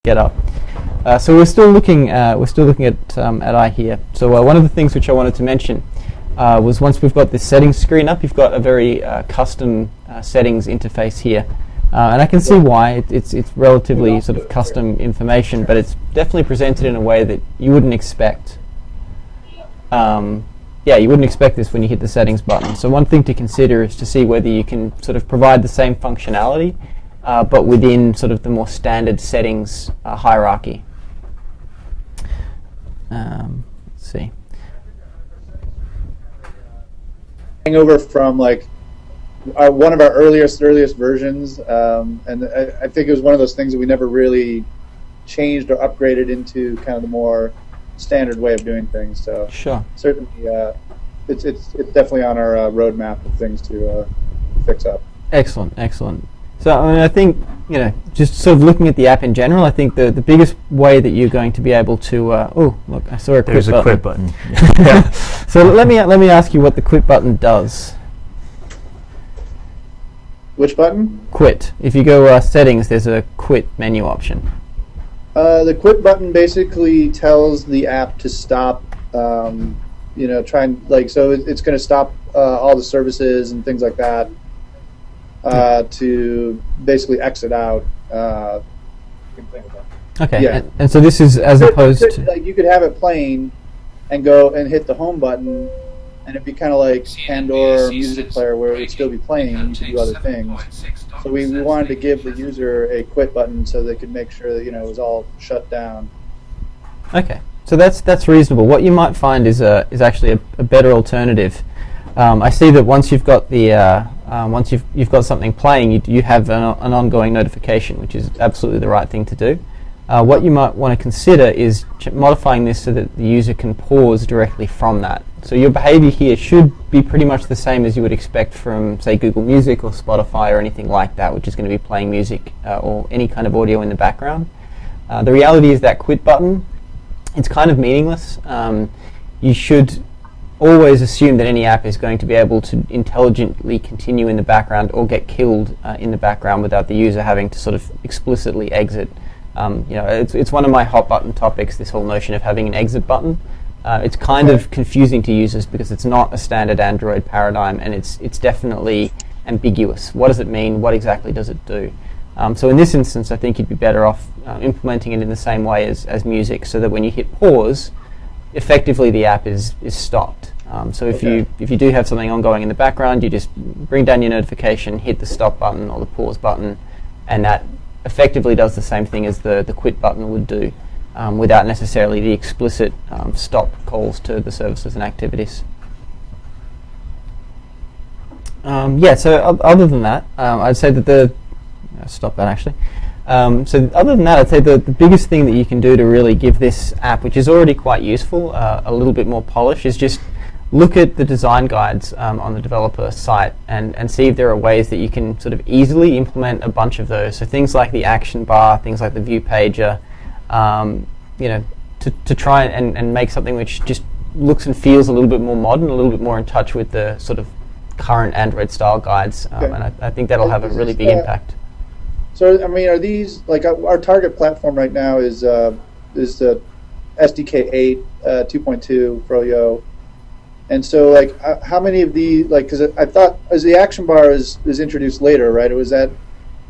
get up. So we're still looking at I here. So one of the things which I wanted to mention was once we've got this settings screen up, you've got a very custom settings interface here. And I can see why. It's relatively sort of custom information, but it's definitely presented in a way that you wouldn't expect. You wouldn't expect this when you hit the settings button. So one thing to consider is to see whether you can sort of provide the same functionality, but within sort of the more standard settings hierarchy. Let's see. Hangover from like one of our earliest versions, and I think it was one of those things that we never really changed or upgraded into kind of the more standard way of doing things. So sure, certainly, it's definitely on our roadmap of things to fix up. Excellent. So I mean, I think just sort of looking at the app in general, I think the biggest way that you're going to be able to oh look, I saw a quit There's button. a quit button. Yeah. So let me ask you what the quit button does. Which button? Quit. If you go settings, there's a quit menu option. The quit button basically tells the app to stop. It's going to stop all the services and things like that. To basically exit out. Okay. Yeah. And so this is as opposed to like you could have it playing, and go and hit the home button, and it'd be kind of like Pandora or music player where it would still be playing and you could do other things. So we wanted to give the user a quit button so they could make sure that it was all shut down. Okay, so that's reasonable. What you might find is actually a better alternative. I see that once you've got the once you've got something playing, you have an ongoing notification, which is absolutely the right thing to do. What you might want to consider is modifying this so that the user can pause directly from that. So your behavior here should be pretty much the same as you would expect from, say, Google Music or Spotify or anything like that, which is going to be playing music or any kind of audio in the background. The reality is that quit button, it's kind of meaningless. You should always assume that any app is going to be able to intelligently continue in the background or get killed in the background without the user having to sort of explicitly exit. It's one of my hot button topics, this whole notion of having an exit button. It's kind of confusing to users because it's not a standard Android paradigm, and it's definitely ambiguous. What does it mean? What exactly does it do? So in this instance, I think you'd be better off implementing it in the same way as music, so that when you hit pause, effectively the app is stopped. So if you do have something ongoing in the background, you just bring down your notification, hit the stop button or the pause button, and that effectively does the same thing as the quit button would do, without necessarily the explicit stop calls to the services and activities. So other than that, I'd say that stop that actually. So other than that, I'd say the biggest thing that you can do to really give this app, which is already quite useful, a little bit more polish, is just look at the design guides on the developer site and see if there are ways that you can sort of easily implement a bunch of those. So things like the action bar, things like the view pager, to try and make something which just looks and feels a little bit more modern, a little bit more in touch with the sort of current Android style guides, and I think that'll have a really big impact. So, I mean, are these, like, our target platform right now is the SDK 8 2.2 Froyo, and so, like, how many of the, like, because I thought as the action bar is introduced later, right? It was at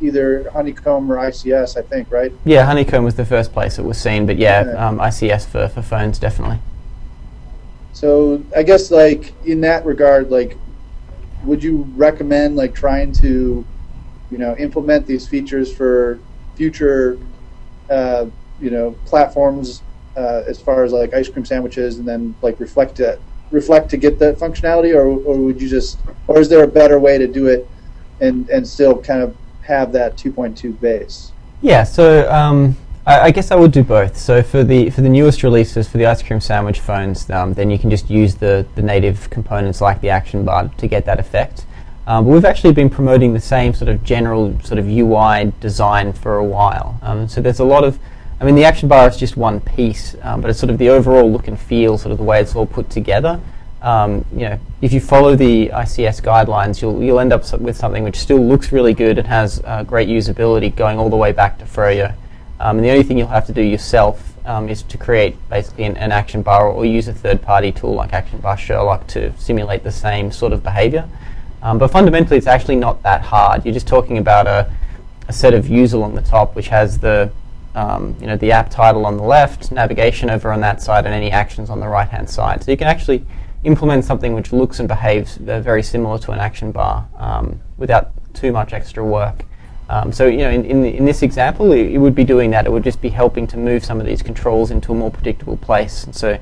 either Honeycomb or ICS, I think, right? Yeah, Honeycomb was the first place it was seen, but ICS for phones, definitely. So, I guess, like, in that regard, like, would you recommend, like, trying to implement these features for future, platforms, as far as like ice cream sandwiches, and then like reflect to get that functionality, or would you or is there a better way to do it and still kind of have that 2.2 base? Yeah, so I guess I would do both. So for the newest releases for the ice cream sandwich phones, then you can just use the native components like the action bar to get that effect. But we've actually been promoting the same sort of general sort of UI design for a while. So there's a lot of, I mean, the action bar is just one piece, but it's sort of the overall look and feel, sort of the way it's all put together. If you follow the ICS guidelines, you'll end up with something which still looks really good and has great usability going all the way back to Froyo. And the only thing you'll have to do yourself is to create basically an action bar or use a third-party tool like Action Bar Sherlock to simulate the same sort of behavior. But fundamentally, it's actually not that hard. You're just talking about a set of views along the top, which has the the app title on the left, navigation over on that side, and any actions on the right-hand side. So you can actually implement something which looks and behaves very similar to an action bar without too much extra work. So in this example, it would be doing that. It would just be helping to move some of these controls into a more predictable place. And so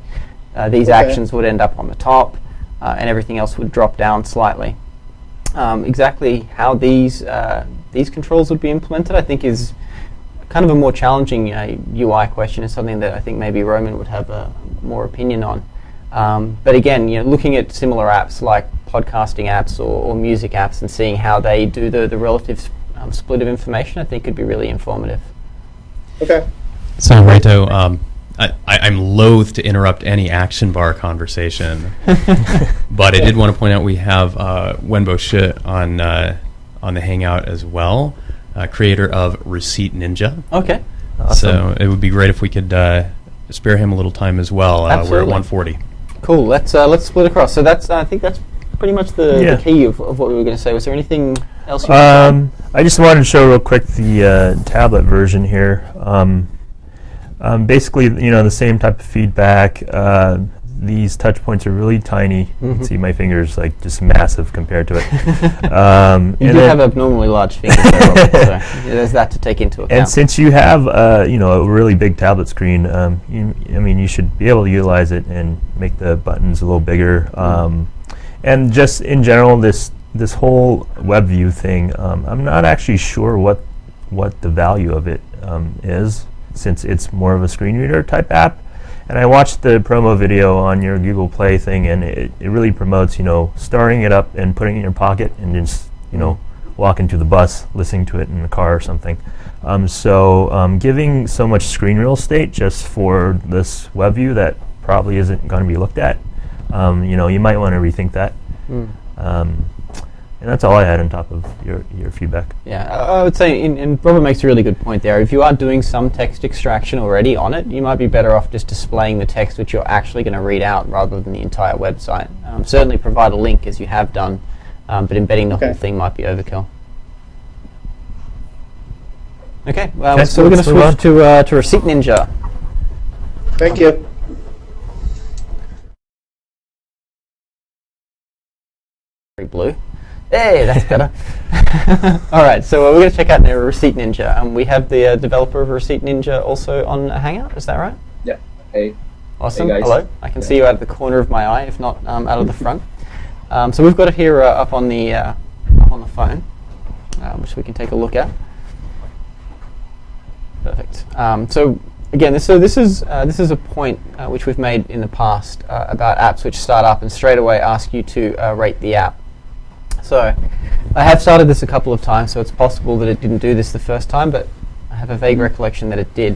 these actions would end up on the top, and everything else would drop down slightly. Exactly how these controls would be implemented, I think, is kind of a more challenging UI question. Is something that I think maybe Roman would have more opinion on. But again, looking at similar apps like podcasting apps or music apps and seeing how they do the relative split of information, I think could be really informative. Okay. So, Reito, I'm loath to interrupt any action bar conversation, but I did want to point out we have Wenbo Shi on the Hangout as well, creator of Receipt Ninja. Okay. Awesome. So it would be great if we could spare him a little time as well. We're at Absolutely. 1:40. Cool. Let's split across. So that's I think that's pretty much the key of what we were going to say. Was there anything else you wanted to say? I just wanted to show real quick the tablet version here. Basically, the same type of feedback. These touch points are really tiny. You can see my fingers like just massive compared to it. You do have abnormally large fingers, there, Robert, so there's that to take into account. And since you have a really big tablet screen, you should be able to utilize it and make the buttons a little bigger. And just in general, this whole web view thing, I'm not actually sure what the value of it is, since it's more of a screen reader type app. And I watched the promo video on your Google Play thing, and it really promotes, starting it up and putting it in your pocket and just, walking to the bus, listening to it in the car or something. So giving so much screen real estate just for this web view that probably isn't going to be looked at, you might want to rethink that. And that's all I had on top of your feedback. Yeah, I would say, and Robert makes a really good point there. If you are doing some text extraction already on it, you might be better off just displaying the text which you're actually going to read out rather than the entire website. Certainly provide a link as you have done, but embedding the whole thing might be overkill. Okay, so we're going to switch to Receipt Ninja. Thank you. Very blue. Hey, that's better. All right, so we're going to check out now Receipt Ninja. We have the developer of Receipt Ninja also on Hangout. Is that right? Yeah. Hey. Awesome. Hey guys. Hello. I can see you out of the corner of my eye, if not out of the front. So we've got it here up on the phone, which we can take a look at. Perfect. So again, this is a point which we've made in the past about apps which start up and straight away ask you to rate the app. So I have started this a couple of times, so it's possible that it didn't do this the first time, but I have a vague recollection that it did.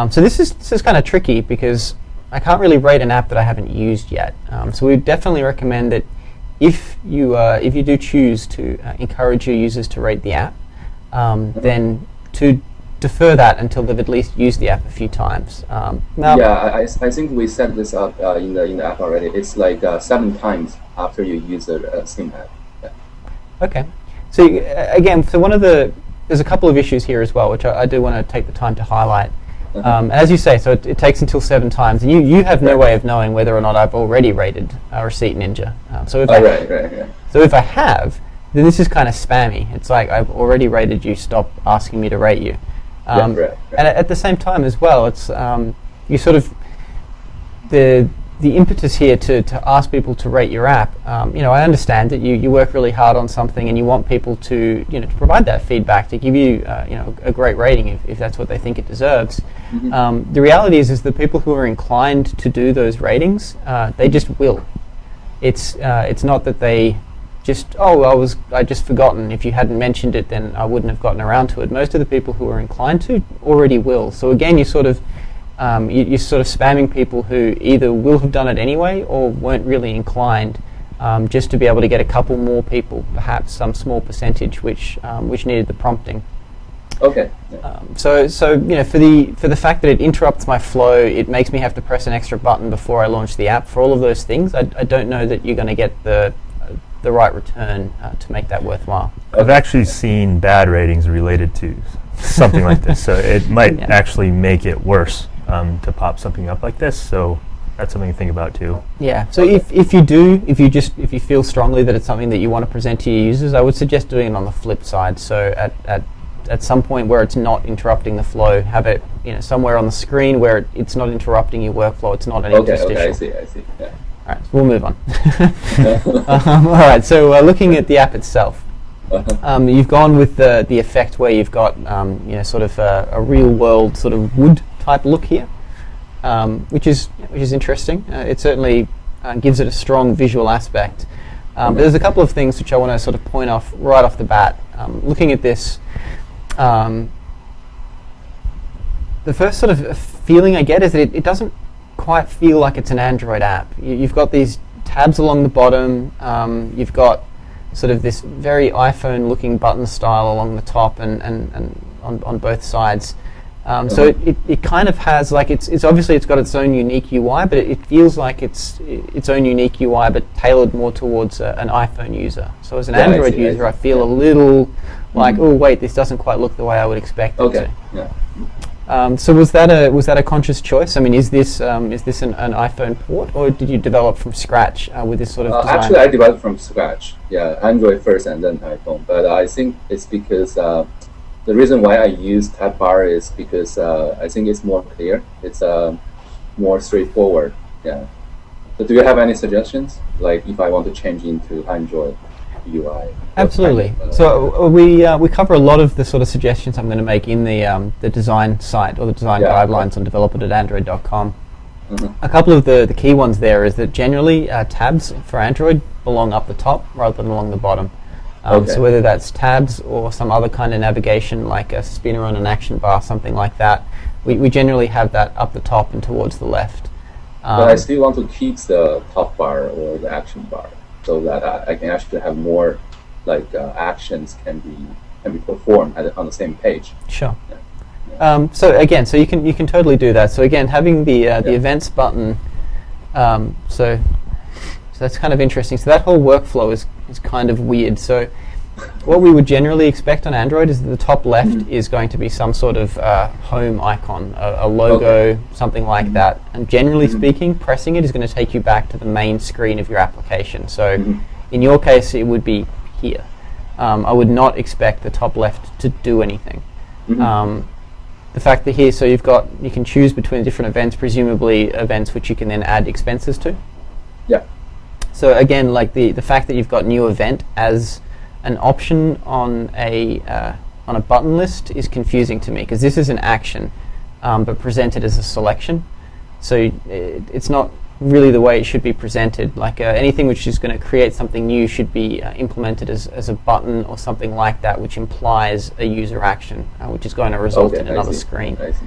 So this is kind of tricky because I can't really rate an app that I haven't used yet. So we definitely recommend that if you do choose to encourage your users to rate the app, then to defer that until they've at least used the app a few times. Now, I think we set this up in the app already. It's like 7 times after you use the same app. Okay. So again, there's a couple of issues here as well, which I do want to take the time to highlight. As you say, so it takes until 7 times, and you have no way of knowing whether or not I've already rated Receipt Ninja. So if I have, then this is kind of spammy. It's like, I've already rated you, stop asking me to rate you. And at the same time as well, it's you sort of the impetus here to ask people to rate your app. I understand that you work really hard on something and you want people to to provide that feedback, to give you a great rating if that's what they think it deserves. The reality is the people who are inclined to do those ratings, they just will. It's not that they just I just forgotten. If you hadn't mentioned it, then I wouldn't have gotten around to it. Most of the people who are inclined to already will. So again, you're sort of spamming people who either will have done it anyway or weren't really inclined, just to be able to get a couple more people, perhaps some small percentage, which needed the prompting. Okay. Yeah. So for the fact that it interrupts my flow, it makes me have to press an extra button before I launch the app. For all of those things, I don't know that you're going to get the right return to make that worthwhile. I've actually seen bad ratings related to something like this, so it might Yeah. actually make it worse to pop something up like this. So that's something to think about too. Yeah. So if you feel strongly that it's something that you want to present to your users, I would suggest doing it on the flip side. So at some point where it's not interrupting the flow, have it somewhere on the screen where it's not interrupting your workflow. It's not an interstitial. Okay, I see. Yeah. All right, so we'll move on. All right, so looking at the app itself, you've gone with the effect where you've got sort of a real world sort of wood type look here, which is interesting. It certainly gives it a strong visual aspect. But there's a couple of things which I want to sort of point off right off the bat. Looking at this, the first sort of feeling I get is that it doesn't quite feel like it's an Android app. You've got these tabs along the bottom. You've got sort of this very iPhone looking button style along the top and on both sides. So it kind of has like it's obviously it's got its own unique UI, but it feels like it's its own unique UI, but tailored more towards an iPhone user. So as an Android user, I feel a little like, oh wait, this doesn't quite look the way I would expect it to. Yeah. So was that a conscious choice? I mean, is this an iPhone port, or did you develop from scratch with this sort of design? Actually, I developed from scratch. Yeah, Android first and then iPhone. But I think it's because the reason why I use tab bar is because I think it's more clear. It's more straightforward. Yeah. So do you have any suggestions? Like if I want to change into Android UI? Absolutely. So we cover a lot of the sort of suggestions I'm going to make in the design site or the design guidelines on developer.android.com. A couple of the key ones there is that generally tabs for Android belong up the top rather than along the bottom. So whether that's tabs or some other kind of navigation like a spinner on an action bar, something like that, we generally have that up the top and towards the left. But I still want to keep the top bar or the action bar so that I can actually have more like actions can be performed on the same page. Sure. So again, so you can totally do that. So again, having the events button, so that's kind of interesting. So that whole workflow is kind of weird. So what we would generally expect on Android is that the top left is going to be some sort of home icon, a logo, something like that. And generally speaking, pressing it is going to take you back to the main screen of your application. So in your case, it would be here. I would not expect the top left to do anything. The fact that here, so you can choose between different events, presumably events which you can then add expenses to. Yeah. So again, like the fact that you've got new event as an option on a button list is confusing to me because this is an action, but presented as a selection. So it's not really the way it should be presented. Like anything which is going to create something new should be implemented as a button or something like that, which implies a user action, which is going to result in another screen. I see.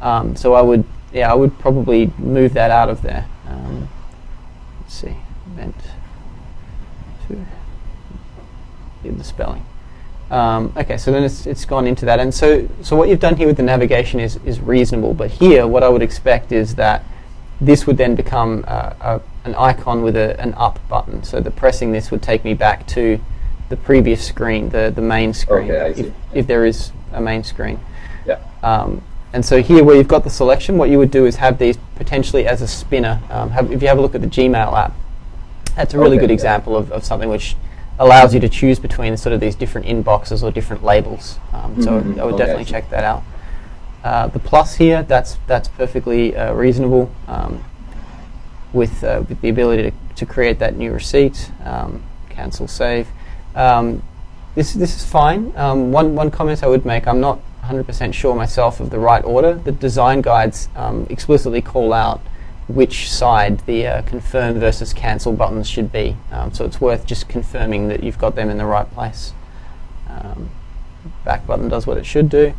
Yeah. So I would probably move that out of there. Let's see, event two. Get the spelling. Okay, so then it's gone into that, and so what you've done here with the navigation is reasonable. But here, what I would expect is that this would then become an icon with an up button. So the pressing this would take me back to the previous screen, the main screen, Okay, I see. if there is a main screen. Yeah. And so here, where you've got the selection, what you would do is have these potentially as a spinner. If you have a look at the Gmail app, that's a really good example of something which allows you to choose between sort of these different inboxes or different labels. So I would definitely check that out. The plus here, that's perfectly reasonable with the ability to create that new receipt, cancel, save. This is fine. One comment I would make, I'm not 100% sure myself of the right order. The design guides explicitly call out which side the confirm versus cancel buttons should be. So it's worth just confirming that you've got them in the right place. Back button does what it should do.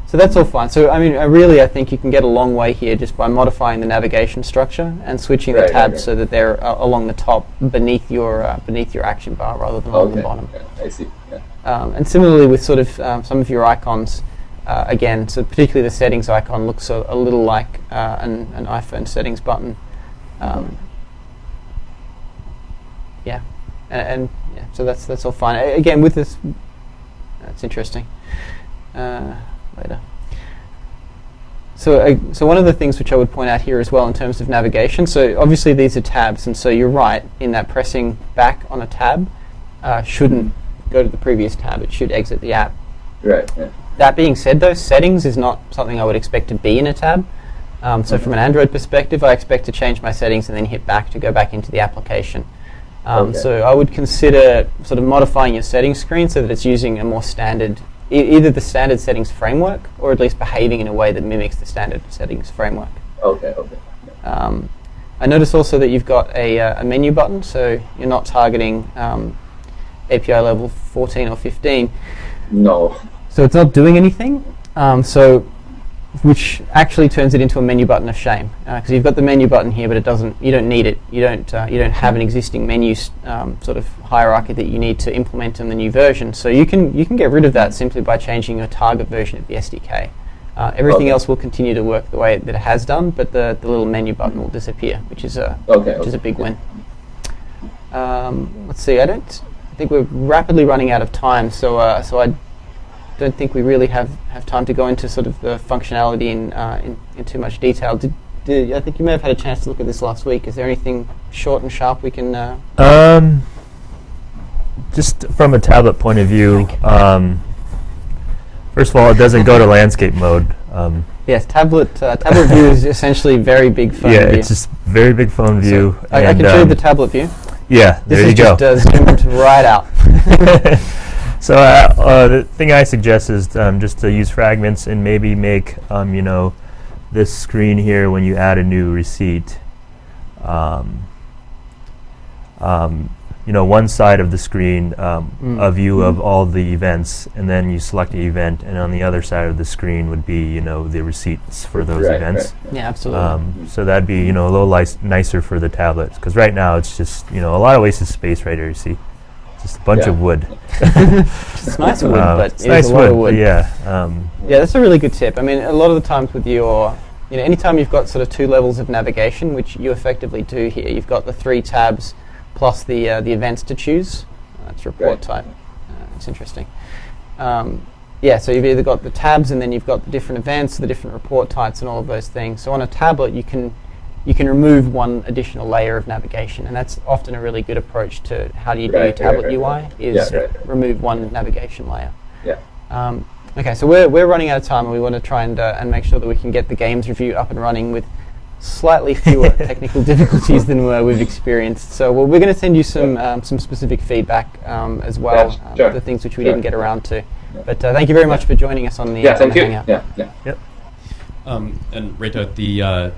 So that's all fine. So I mean, I think you can get a long way here just by modifying the navigation structure and switching the tabs so that they're along the top beneath your action bar rather than along the bottom. Yeah, I see. Yeah. And similarly with sort of some of your icons, again, so particularly the settings icon looks a little like an iPhone settings button. Yeah, and yeah, so that's all fine. Again, with this, that's interesting. Later. So one of the things which I would point out here as well in terms of navigation, so obviously these are tabs, and so you're right in that pressing back on a tab shouldn't go to the previous tab, it should exit the app. Right. Yeah. That being said though, settings is not something I would expect to be in a tab. So from an Android perspective, I expect to change my settings and then hit back to go back into the application. So I would consider sort of modifying your settings screen so that it's using a more standard, either the standard settings framework or at least behaving in a way that mimics the standard settings framework. Okay. I notice also that you've got a menu button, so you're not targeting API level 14 or 15. No. So it's not doing anything, which actually turns it into a menu button of shame, because you've got the menu button here, but you don't need it. You don't have an existing menu sort of hierarchy that you need to implement in the new version. So you can get rid of that simply by changing your target version of the SDK. Everything else will continue to work the way that it has done, but the little menu button will disappear, which is a big win. Let's see. I think we're rapidly running out of time, so I don't think we really have time to go into sort of the functionality in too much detail. I think you may have had a chance to look at this last week. Is there anything short and sharp we can? Just from a tablet point of view, first of all, it doesn't go to landscape mode. Yes, tablet view is essentially very big phone view. Yeah, it's just very big phone view. So I can show you the tablet view. Yeah, there you go. This is just zoomed right out. So the thing I suggest is just to use fragments and maybe make this screen here when you add a new receipt. One side of the screen a view of all the events, and then you select the event, and on the other side of the screen would be the receipts for those events. Right. Yeah, absolutely. So that'd be a little nicer for the tablets, because right now it's just a lot of wasted space right here. You see. Just a bunch of wood. It's nice wood, but it's nice a lot of wood. Yeah. Yeah, that's a really good tip. I mean, a lot of the times with your, anytime you've got sort of two levels of navigation, which you effectively do here, you've got the 3 tabs plus the events to choose. That's report type. It's interesting. So you've either got the tabs and then you've got the different events, the different report types, and all of those things. So on a tablet, you can remove one additional layer of navigation, and that's often a really good approach to how do you do your tablet UI, is remove one navigation layer. Yeah. Okay, so we're running out of time, and we want to try and make sure that we can get the games review up and running with slightly fewer technical difficulties than we've experienced. So we're going to send you some specific feedback as well, the things which we didn't get around to. But thank you very much for joining us on the thank you. Hangout. Yep. And Reto,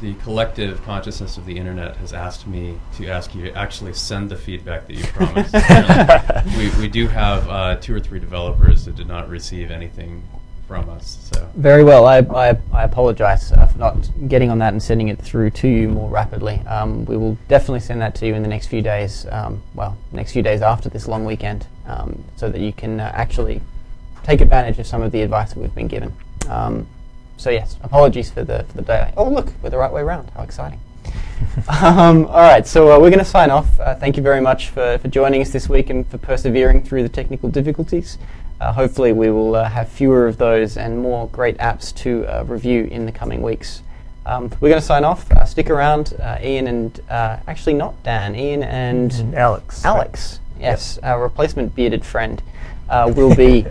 the collective consciousness of the internet has asked me to ask you to actually send the feedback that you promised. we do have 2 or 3 developers that did not receive anything from us. So Very well. I apologize for not getting on that and sending it through to you more rapidly. We will definitely send that to you in the next few days, next few days after this long weekend, so that you can actually take advantage of some of the advice that we've been given. So yes, apologies for the delay. Oh look, we're the right way around. How exciting. All right, so we're going to sign off. Thank you very much for joining us this week and for persevering through the technical difficulties. Hopefully we will have fewer of those and more great apps to review in the coming weeks. We're going to sign off. Stick around. Ian and, actually not Dan, Ian and Alex. Alex, yes, our replacement bearded friend, will be